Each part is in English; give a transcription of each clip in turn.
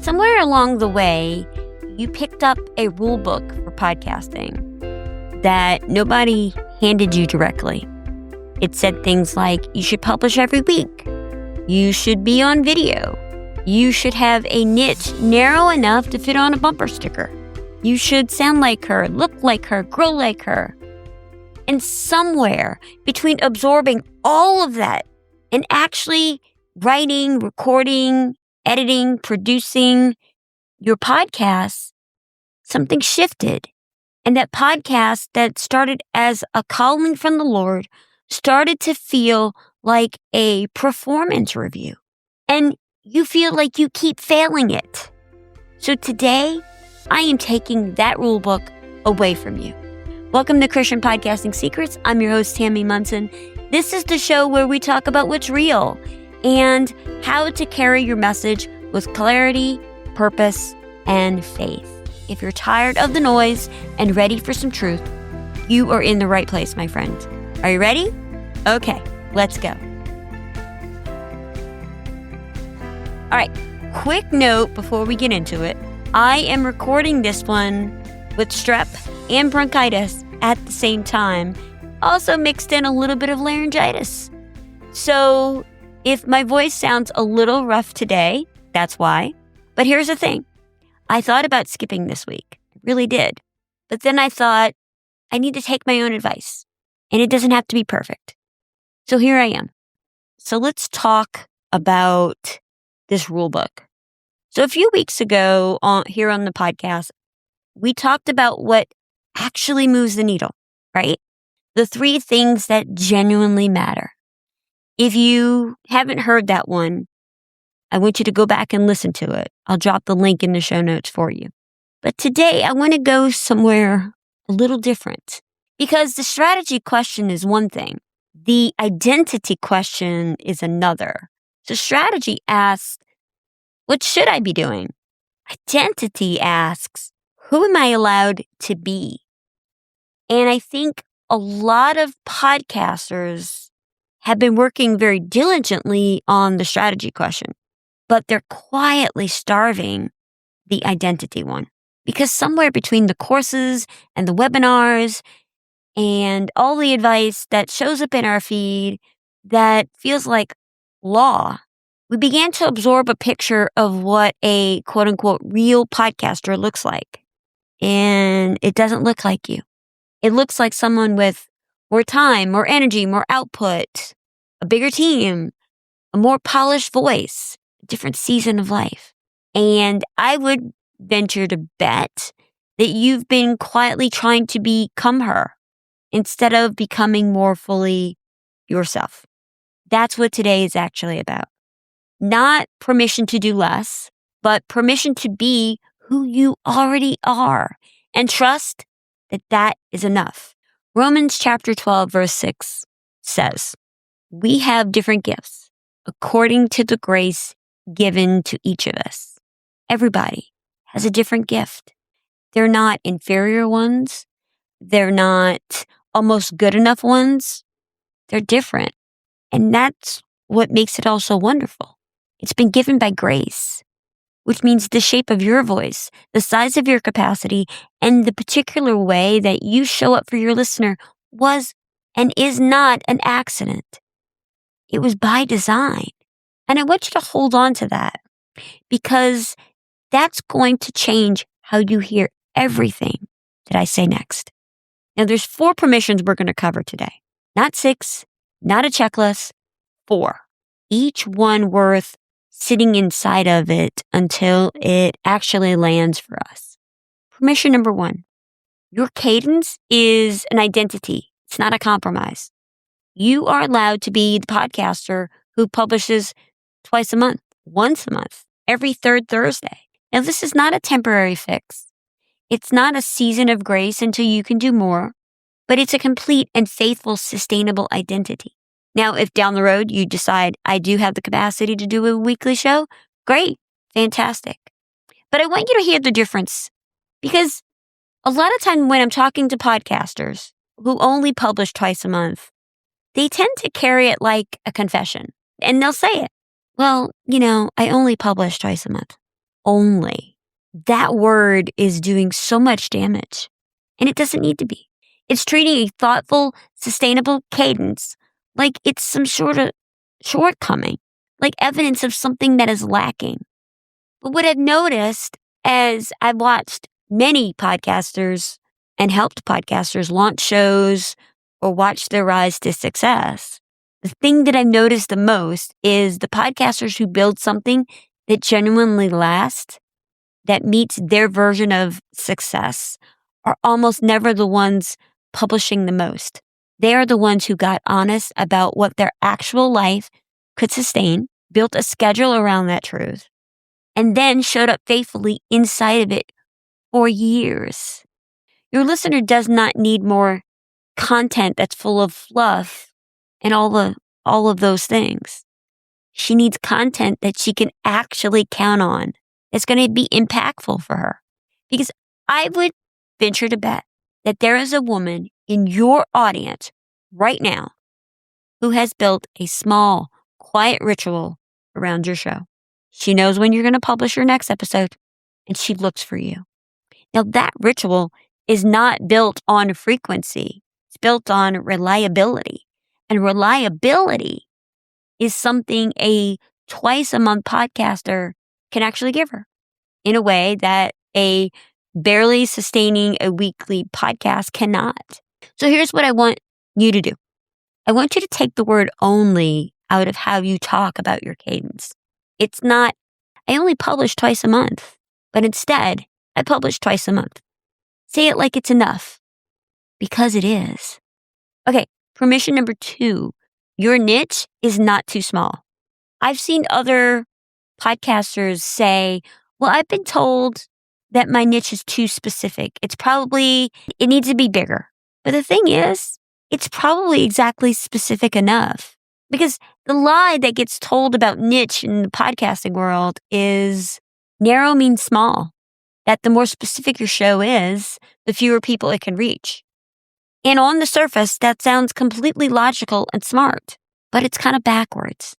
Somewhere along the way, you picked up a rule book for podcasting that nobody handed you directly. It said things like, you should publish every week. You should be on video. You should have a niche narrow enough to fit on a bumper sticker. You should sound like her, look like her, grow like her. And somewhere between absorbing all of that and actually writing, recording, editing, producing your podcast, something shifted. And that podcast that started as a calling from the Lord started to feel like a performance review. And you feel like you keep failing it. So today, I am taking that rule book away from you. Welcome to Christian Podcasting Secrets. I'm your host, Tammy Munson. This is the show where we talk about what's real and how to carry your message with clarity, purpose, and faith. If you're tired of the noise and ready for some truth, you are in the right place, my friend. Are you ready? Okay, let's go. All right, quick note before we get into it. I am recording this one with strep and bronchitis at the same time, also mixed in a little bit of laryngitis. So if my voice sounds a little rough today, that's why. But here's the thing. I thought about skipping this week. I really did. But then I thought I need to take my own advice, and it doesn't have to be perfect. So here I am. So let's talk about this rule book. So a few weeks ago here on the podcast, we talked about what actually moves the needle, right? The 3 things that genuinely matter. If you haven't heard that one, I want you to go back and listen to it. I'll drop the link in the show notes for you. But today I want to go somewhere a little different because the strategy question is one thing. The identity question is another. So strategy asks, what should I be doing? Identity asks, who am I allowed to be? And I think a lot of podcasters have been working very diligently on the strategy question, but they're quietly starving the identity one. Because somewhere between the courses and the webinars and all the advice that shows up in our feed that feels like law, we began to absorb a picture of what a quote unquote real podcaster looks like. And it doesn't look like you. It looks like someone with more time, more energy, more output, a bigger team, a more polished voice, a different season of life. And I would venture to bet that you've been quietly trying to become her instead of becoming more fully yourself. That's what today is actually about. Not permission to do less, but permission to be who you already are and trust that that is enough. Romans chapter 12, verse 6 says, we have different gifts according to the grace given to each of us. Everybody has a different gift. They're not inferior ones. They're not almost good enough ones. They're different. And that's what makes it all so wonderful. It's been given by grace, which means the shape of your voice, the size of your capacity, and the particular way that you show up for your listener was and is not an accident. It was by design. And I want you to hold on to that because that's going to change how you hear everything that I say next. Now, there's 4 permissions we're going to cover today. Not 6, not a checklist, 4. Each one worth sitting inside of it until it actually lands for us. Permission number 1. Your cadence is an identity. It's not a compromise. You are allowed to be the podcaster who publishes twice a month, once a month, every 3rd Thursday. Now, this is not a temporary fix. It's not a season of grace until you can do more, but it's a complete and faithful, sustainable identity. Now, if down the road you decide I do have the capacity to do a weekly show, great, fantastic. But I want you to hear the difference because a lot of time when I'm talking to podcasters who only publish twice a month, they tend to carry it like a confession and they'll say it. Well, I only publish twice a month. only. That word is doing so much damage, and it doesn't need to be. It's treating a thoughtful, sustainable cadence like it's some sort of shortcoming, like evidence of something that is lacking. But what I've noticed as I've watched many podcasters and helped podcasters launch shows or watch their rise to success, the thing that I've noticed the most is the podcasters who build something that genuinely lasts, that meets their version of success, are almost never the ones publishing the most. They are the ones who got honest about what their actual life could sustain, built a schedule around that truth, and then showed up faithfully inside of it for years. Your listener does not need more content that's full of fluff and all of those things. She needs content that she can actually count on. It's going to be impactful for her. Because I would venture to bet that there is a woman in your audience right now who has built a small, quiet ritual around your show. She knows when you're going to publish your next episode, and she looks for you. Now, that ritual is not built on frequency. It's built on reliability. And reliability is something a twice-a-month podcaster can actually give her in a way that a barely sustaining a weekly podcast cannot. So here's what I want you to do. I want you to take the word only out of how you talk about your cadence. It's not, I only publish twice a month, but instead, I publish twice a month. Say it like it's enough, because it is. Okay, permission number 2. Your niche is not too small. I've seen other podcasters say, well, I've been told that my niche is too specific. It needs to be bigger. But the thing is, it's probably exactly specific enough. Because the lie that gets told about niche in the podcasting world is narrow means small. That the more specific your show is, the fewer people it can reach. And on the surface, that sounds completely logical and smart, but it's kind of backwards.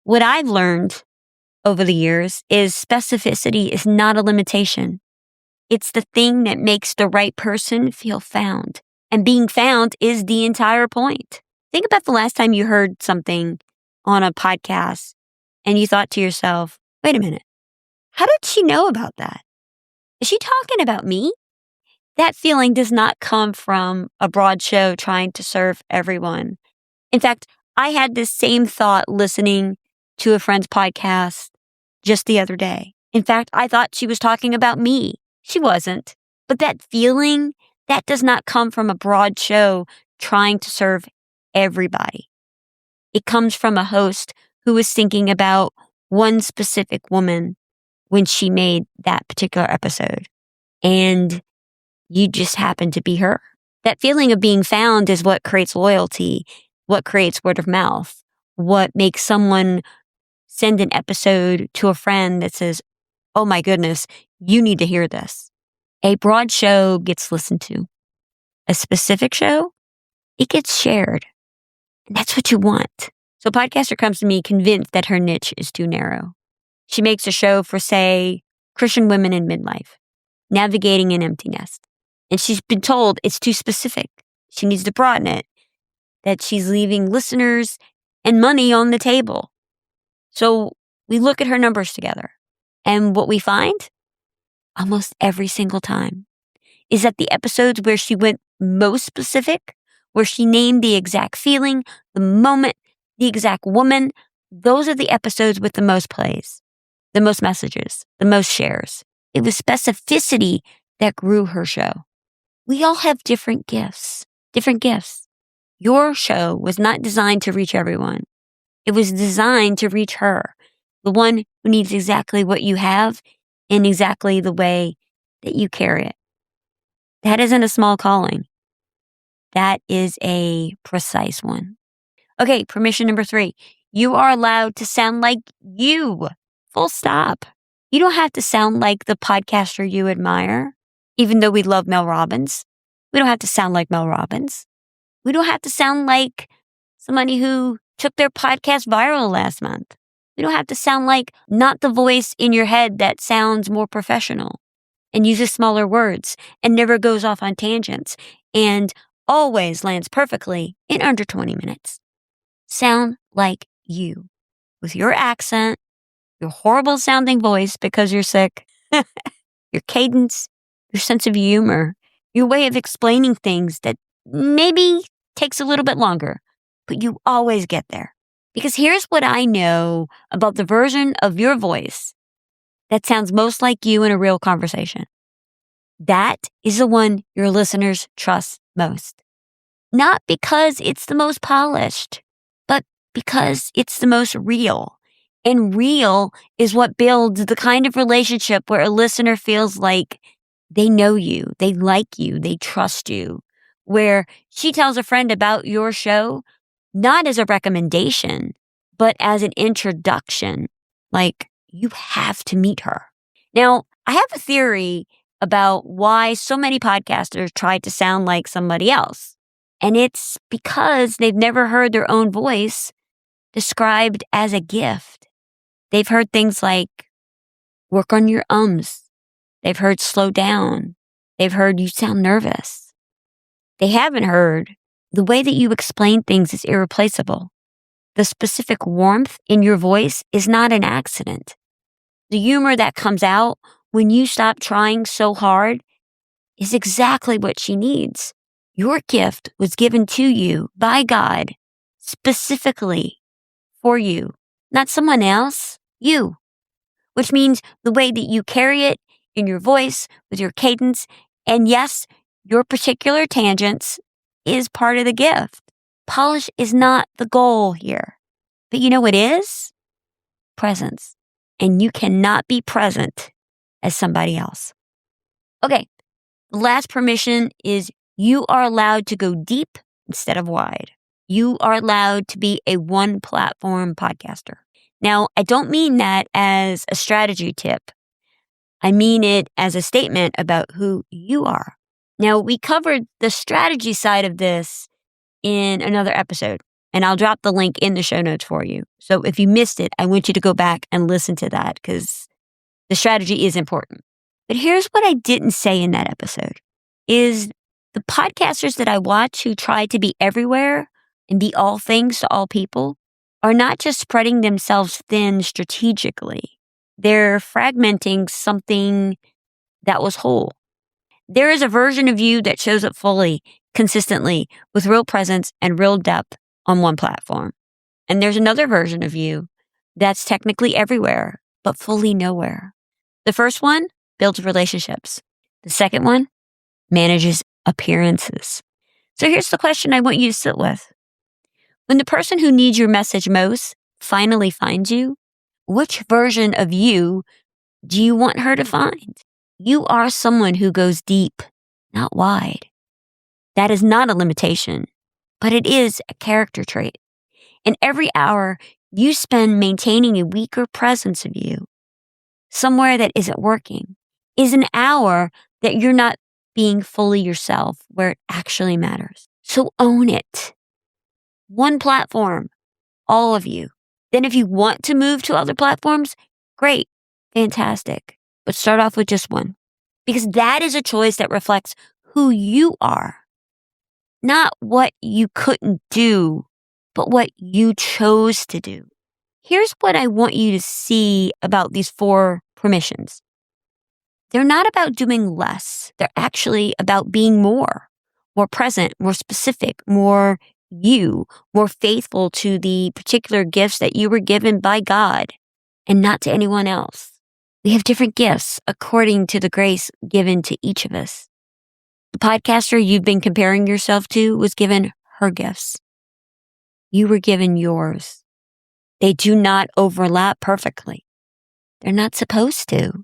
What I've learned over the years is specificity is not a limitation. It's the thing that makes the right person feel found. And being found is the entire point. Think about the last time you heard something on a podcast and you thought to yourself, wait a minute, how did she know about that? Is she talking about me? That feeling does not come from a broad show trying to serve everyone. In fact, I had this same thought listening to a friend's podcast just the other day. In fact, I thought she was talking about me. She wasn't. But that feeling, that does not come from a broad show trying to serve everybody. It comes from a host who was thinking about one specific woman when she made that particular episode. And you just happen to be her. That feeling of being found is what creates loyalty, what creates word of mouth, what makes someone send an episode to a friend that says, oh my goodness, you need to hear this. A broad show gets listened to. A specific show, it gets shared. And that's what you want. So a podcaster comes to me convinced that her niche is too narrow. She makes a show for, say, Christian women in midlife, navigating an empty nest. And she's been told it's too specific. She needs to broaden it, that she's leaving listeners and money on the table. So we look at her numbers together. And what we find, almost every single time, is that the episodes where she went most specific, where she named the exact feeling, the moment, the exact woman, those are the episodes with the most plays, the most messages, the most shares. It was specificity that grew her show. We all have different gifts. Your show was not designed to reach everyone. It was designed to reach her, the one who needs exactly what you have in exactly the way that you carry it. That isn't a small calling. That is a precise one. Okay, permission number 3. You are allowed to sound like you. Full stop. You don't have to sound like the podcaster you admire, even though we love Mel Robbins. We don't have to sound like Mel Robbins. We don't have to sound like somebody who took their podcast viral last month. We don't have to sound like not the voice in your head that sounds more professional and uses smaller words and never goes off on tangents and always lands perfectly in under 20 minutes. Sound like you with your accent, your horrible sounding voice because you're sick, your cadence, your sense of humor, your way of explaining things that maybe takes a little bit longer, but you always get there. Because here's what I know about the version of your voice that sounds most like you in a real conversation. That is the one your listeners trust most. Not because it's the most polished, but because it's the most real. And real is what builds the kind of relationship where a listener feels like they know you, they like you, they trust you. Where she tells a friend about your show, not as a recommendation, but as an introduction. Like, you have to meet her. Now, I have a theory about why so many podcasters try to sound like somebody else. And it's because they've never heard their own voice described as a gift. They've heard things like, work on your ums. They've heard slow down. They've heard you sound nervous. They haven't heard the way that you explain things is irreplaceable. The specific warmth in your voice is not an accident. The humor that comes out when you stop trying so hard is exactly what she needs. Your gift was given to you by God specifically for you, not someone else, you. Which means the way that you carry it in your voice with your cadence, and yes, your particular tangents is part of the gift. Polish is not the goal here. But you know what is? Presence. And you cannot be present as somebody else. Okay, the last permission is you are allowed to go deep instead of wide. You are allowed to be a one-platform podcaster. Now, I don't mean that as a strategy tip. I mean it as a statement about who you are. Now, we covered the strategy side of this in another episode, and I'll drop the link in the show notes for you. So if you missed it, I want you to go back and listen to that because the strategy is important. But here's what I didn't say in that episode is the podcasters that I watch who try to be everywhere and be all things to all people are not just spreading themselves thin strategically. They're fragmenting something that was whole. There is a version of you that shows up fully, consistently, with real presence and real depth on one platform. And there's another version of you that's technically everywhere, but fully nowhere. The first one builds relationships. The second one manages appearances. So here's the question I want you to sit with. When the person who needs your message most finally finds you, which version of you do you want her to find? You are someone who goes deep, not wide. That is not a limitation, but it is a character trait. And every hour you spend maintaining a weaker presence of you, somewhere that isn't working, is an hour that you're not being fully yourself where it actually matters. So own it. One platform, all of you. Then if you want to move to other platforms, great, fantastic. But start off with just one. Because that is a choice that reflects who you are. Not what you couldn't do, but what you chose to do. Here's what I want you to see about these 4 permissions. They're not about doing less. They're actually about being more present, more specific, more you, more faithful to the particular gifts that you were given by God and not to anyone else. We have different gifts according to the grace given to each of us. The podcaster you've been comparing yourself to was given her gifts. You were given yours. They do not overlap perfectly. They're not supposed to.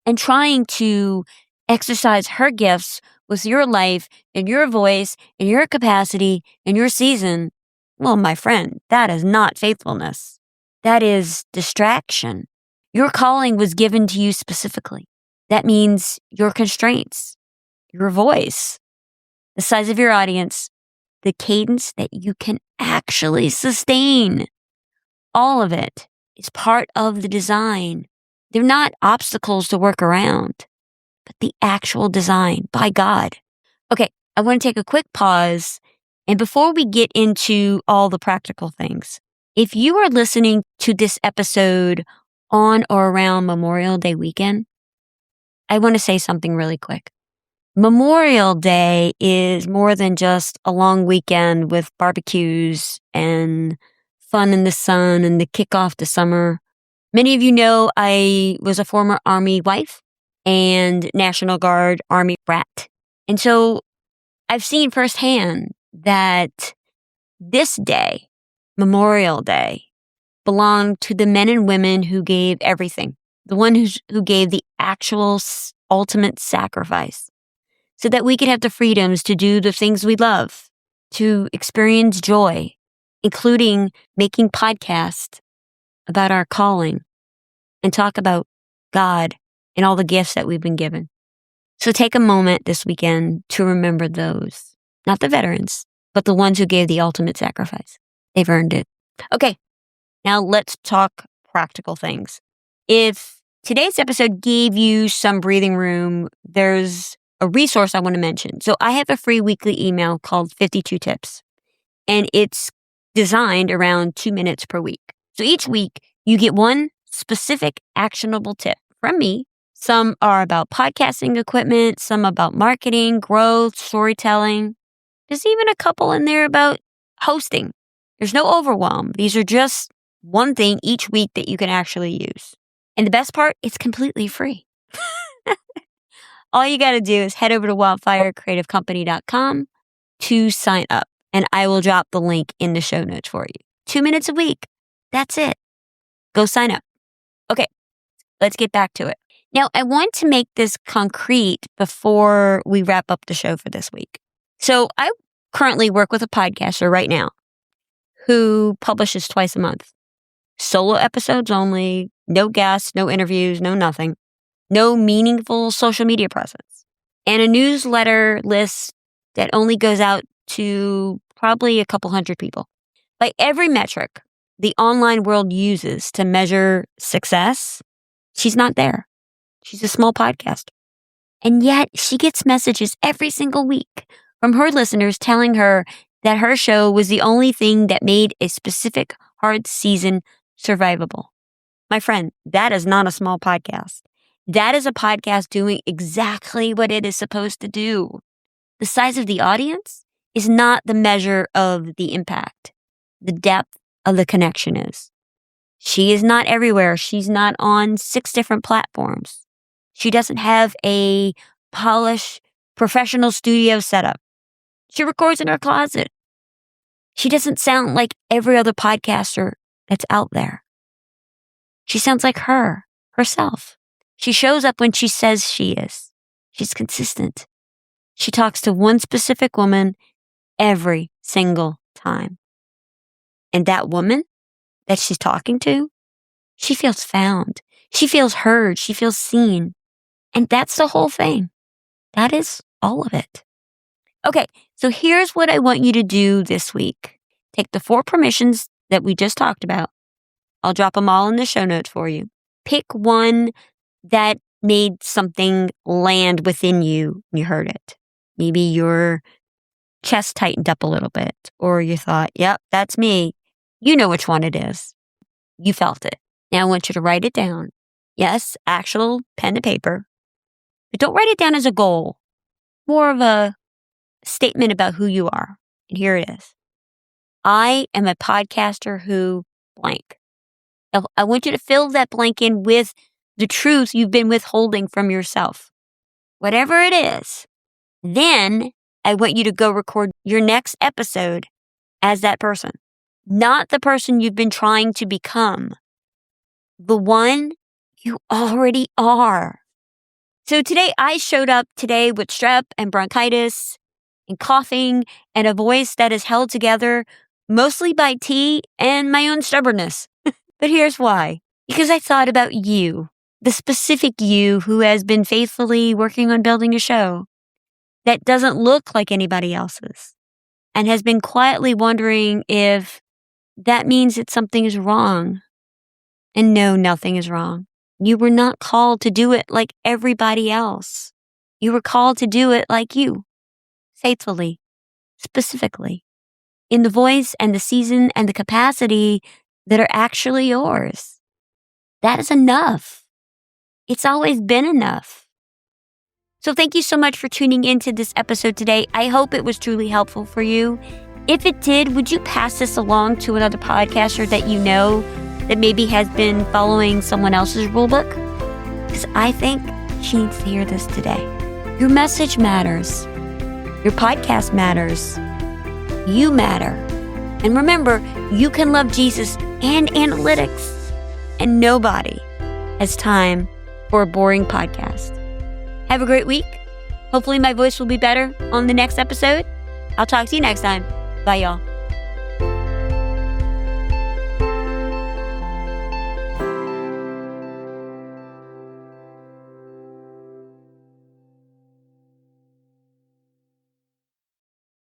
And trying to exercise her gifts with your life and your voice and your capacity and your season, well, my friend, that is not faithfulness. That is distraction. Your calling was given to you specifically. That means your constraints, your voice, the size of your audience, the cadence that you can actually sustain. All of it is part of the design. They're not obstacles to work around, but the actual design by God. Okay, I want to take a quick pause. And before we get into all the practical things, if you are listening to this episode on or around Memorial Day weekend, I want to say something really quick. Memorial Day is more than just a long weekend with barbecues and fun in the sun and the kickoff to summer. Many of you know I was a former Army wife and National Guard Army brat. And so I've seen firsthand that this day, Memorial Day, belonged to the men and women who gave everything, the one who gave the actual ultimate sacrifice, so that we could have the freedoms to do the things we love, to experience joy, including making podcasts about our calling and talk about God and all the gifts that we've been given. So take a moment this weekend to remember those, not the veterans, but the ones who gave the ultimate sacrifice. They've earned it. Okay, now let's talk practical things. If today's episode gave you some breathing room, there's a resource I want to mention. So I have a free weekly email called 52 Tips, and it's designed around 2 minutes per week. So each week you get one specific actionable tip from me. Some are about podcasting equipment, some about marketing, growth, storytelling. There's even a couple in there about hosting. There's no overwhelm. These are just one thing each week that you can actually use. And the best part, it's completely free. All you got to do is head over to wildfirecreativecompany.com to sign up. And I will drop the link in the show notes for you. 2 minutes a week. That's it. Go sign up. Okay, let's get back to it. Now, I want to make this concrete before we wrap up the show for this week. So I currently work with a podcaster right now who publishes twice a month. Solo episodes only, no guests, no interviews, no nothing. No meaningful social media presence. And a newsletter list that only goes out to probably a couple hundred people. By every metric the online world uses to measure success, she's not there. She's a small podcaster. And yet she gets messages every single week from her listeners telling her that her show was the only thing that made a specific hard season survivable. My friend, that is not a small podcast. That is a podcast doing exactly what it is supposed to do. The size of the audience is not the measure of the impact. The depth of the connection is. She is not everywhere. She's not on 6 different platforms. She doesn't have a polished professional studio setup. She records in her closet. She doesn't sound like every other podcaster that's out there. She sounds like herself. She shows up when she says she is. She's consistent. She talks to one specific woman every single time. And that woman that she's talking to, she feels found. She feels heard. She feels seen. And that's the whole thing. That is all of it. Okay, so here's what I want you to do this week. Take the 4 permissions that we just talked about. I'll drop them all in the show notes for you. Pick one that made something land within you when you heard it. Maybe your chest tightened up a little bit, or you thought, yep, that's me. You know which one it is. You felt it. Now I want you to write it down. Yes, actual pen to paper. But don't write it down as a goal. More of a statement about who you are. And here it is. I am a podcaster who blank. I want you to fill that blank in with the truth you've been withholding from yourself. Whatever it is. Then I want you to go record your next episode as that person. Not the person you've been trying to become. The one you already are. So today I showed up today with strep and bronchitis and coughing and a voice that is held together mostly by tea and my own stubbornness. But here's why. Because I thought about you, the specific you who has been faithfully working on building a show that doesn't look like anybody else's and has been quietly wondering if that means that something is wrong. And no, nothing is wrong. You were not called to do it like everybody else. You were called to do it like you, faithfully, specifically, in the voice and the season and the capacity that are actually yours. That is enough. It's always been enough. So thank you so much for tuning into this episode today. I hope it was truly helpful for you. If it did, would you pass this along to another podcaster that you know that maybe has been following someone else's rulebook? Because I think she needs to hear this today. Your message matters. Your podcast matters. You matter. And remember, you can love Jesus and analytics, and nobody has time for a boring podcast. Have a great week. Hopefully my voice will be better on the next episode. I'll talk to you next time. Bye, y'all.